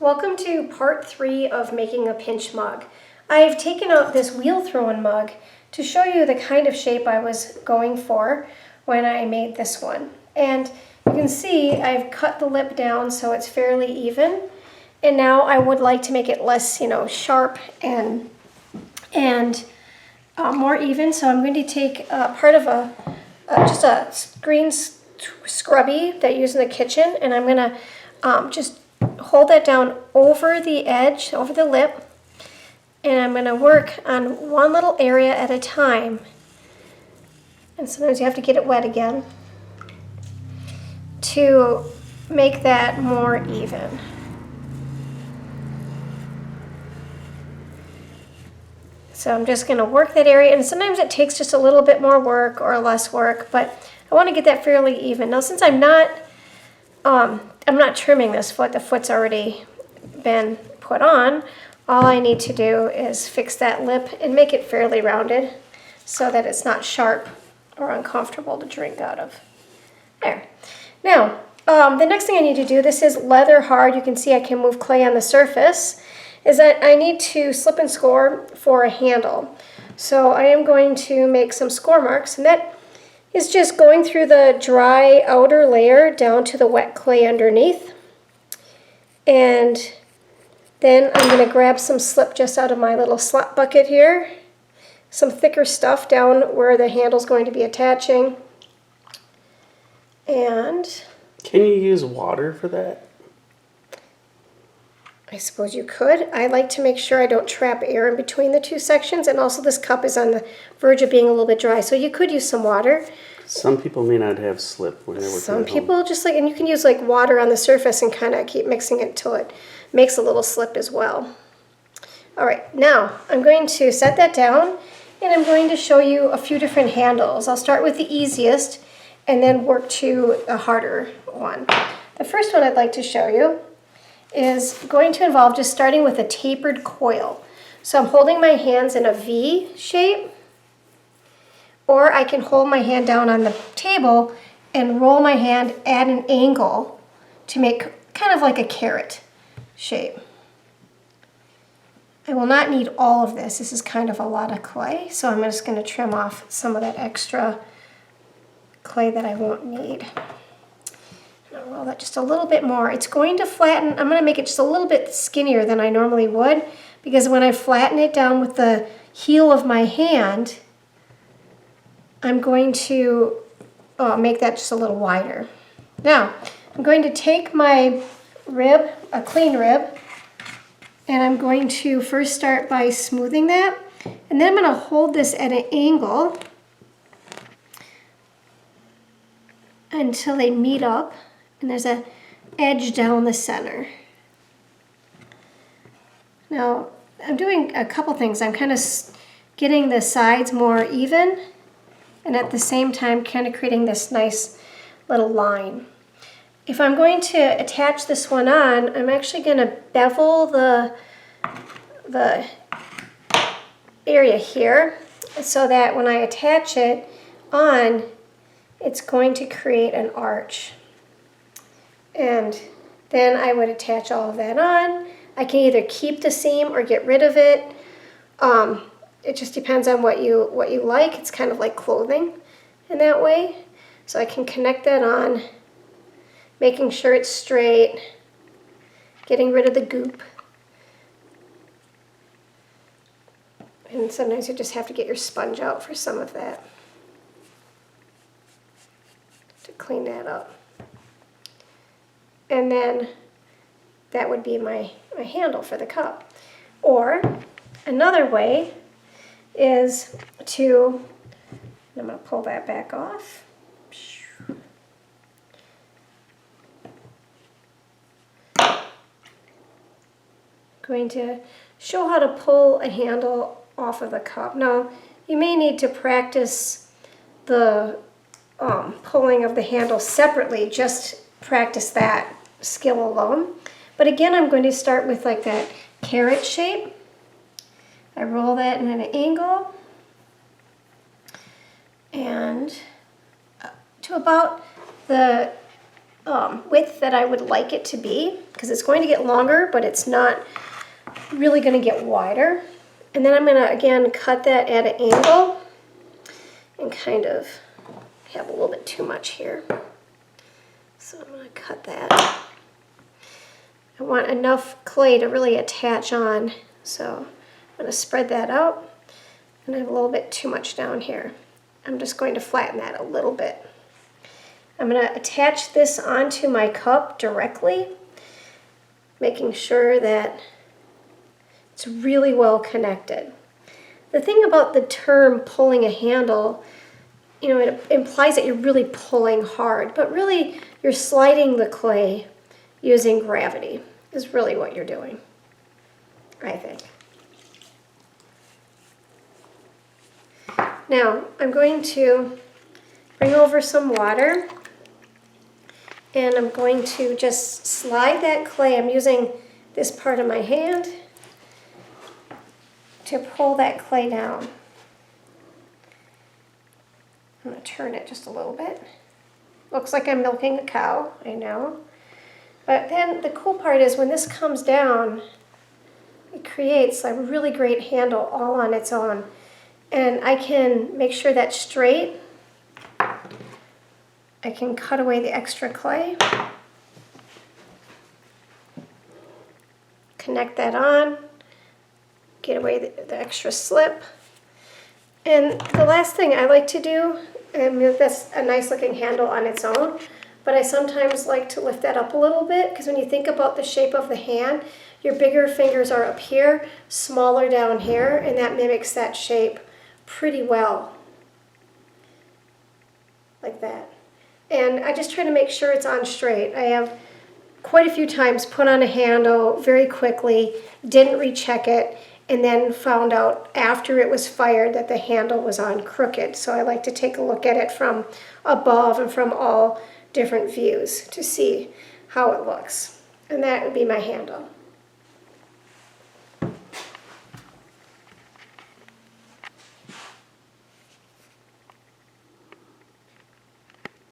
Welcome to part 3 of making a pinch mug. I've taken out this wheel throwing mug to show you the kind of shape I was going for when I made this one. And you can see I've cut the lip down so it's fairly even. And now I would like to make it less, sharp and more even. So I'm going to take part of just a green scrubby that you use in the kitchen, and I'm going to just hold that down over the edge, over the lip, and I'm going to work on one little area at a time. And sometimes you have to get it wet again to make that more even. So I'm just going to work that area, and sometimes it takes just a little bit more work or less work, but I want to get that fairly even. Now, since I'm not trimming this foot, the foot's already been put on, all I need to do is fix that lip and make it fairly rounded so that it's not sharp or uncomfortable to drink out of. There. Now, the next thing I need to do, this is leather hard. You can see I can move clay on the surface, is that I need to slip and score for a handle. So I am going to make some score marks, and that is just going through the dry outer layer down to the wet clay underneath. And then I'm going to grab some slip just out of my little slop bucket here, some thicker stuff down where the handle's going to be attaching. And can you use water for that? I suppose you could. I like to make sure I don't trap air in between the two sections, and also this cup is on the verge of being a little bit dry, so you could use some water. Some people may not have slip when they're working Some at home. people just like, and you can use like water on the surface and kind of keep mixing it till it makes a little slip as well. All right, now I'm going to set that down, and I'm going to show you a few different handles. I'll start with the easiest and then work to a harder one. The first one I'd like to show you is going to involve just starting with a tapered coil. So I'm holding my hands in a V shape, or I can hold my hand down on the table and roll my hand at an angle to make kind of like a carrot shape. I will not need all of this. This is kind of a lot of clay, so I'm just going to trim off some of that extra clay that I won't need. I'll roll that just a little bit more. It's going to flatten. I'm going to make it just a little bit skinnier than I normally would, because when I flatten it down with the heel of my hand, I'm going to make that just a little wider. Now, I'm going to take my rib, a clean rib, and I'm going to first start by smoothing that, and then I'm going to hold this at an angle until they meet up, and there's an edge down the center. Now, I'm doing a couple things. I'm kind of getting the sides more even, and at the same time kind of creating this nice little line. If I'm going to attach this one on, I'm actually going to bevel the area here so that when I attach it on, it's going to create an arch. And then I would attach all of that on. I can either keep the seam or get rid of it. It just depends on what you like. It's kind of like clothing in that way. So I can connect that on, making sure it's straight, getting rid of the goop. And sometimes you just have to get your sponge out for some of that to clean that up. And then that would be my handle for the cup. Or another way is to, I'm going to pull that back off. Going to show how to pull a handle off of the cup. Now, you may need to practice the pulling of the handle separately, just practice that skill alone. But again, I'm going to start with like that carrot shape. I roll that in an angle and to about the width that I would like it to be, because it's going to get longer, but it's not really going to get wider. And then I'm going to, again, cut that at an angle and kind of have a little bit too much here. So I'm going to cut that. I want enough clay to really attach on, so I'm going to spread that out, and I have a little bit too much down here. I'm just going to flatten that a little bit. I'm going to attach this onto my cup directly, making sure that it's really well connected. The thing about the term pulling a handle, you know, it implies that you're really pulling hard, but really you're sliding the clay using gravity is really what you're doing, I think. Now, I'm going to bring over some water, and I'm going to just slide that clay. I'm using this part of my hand to pull that clay down. I'm going to turn it just a little bit. Looks like I'm milking a cow, I know. But then the cool part is when this comes down, it creates a really great handle all on its own. And I can make sure that's straight. I can cut away the extra clay. Connect that on. Get away the extra slip. And the last thing I like to do, that's a nice looking handle on its own, but I sometimes like to lift that up a little bit, because when you think about the shape of the hand, your bigger fingers are up here, smaller down here, and that mimics that shape pretty well. Like that. And I just try to make sure it's on straight. I have quite a few times put on a handle very quickly, didn't recheck it, and then found out after it was fired that the handle was on crooked. So I like to take a look at it from above and from all different views to see how it looks. And that would be my handle.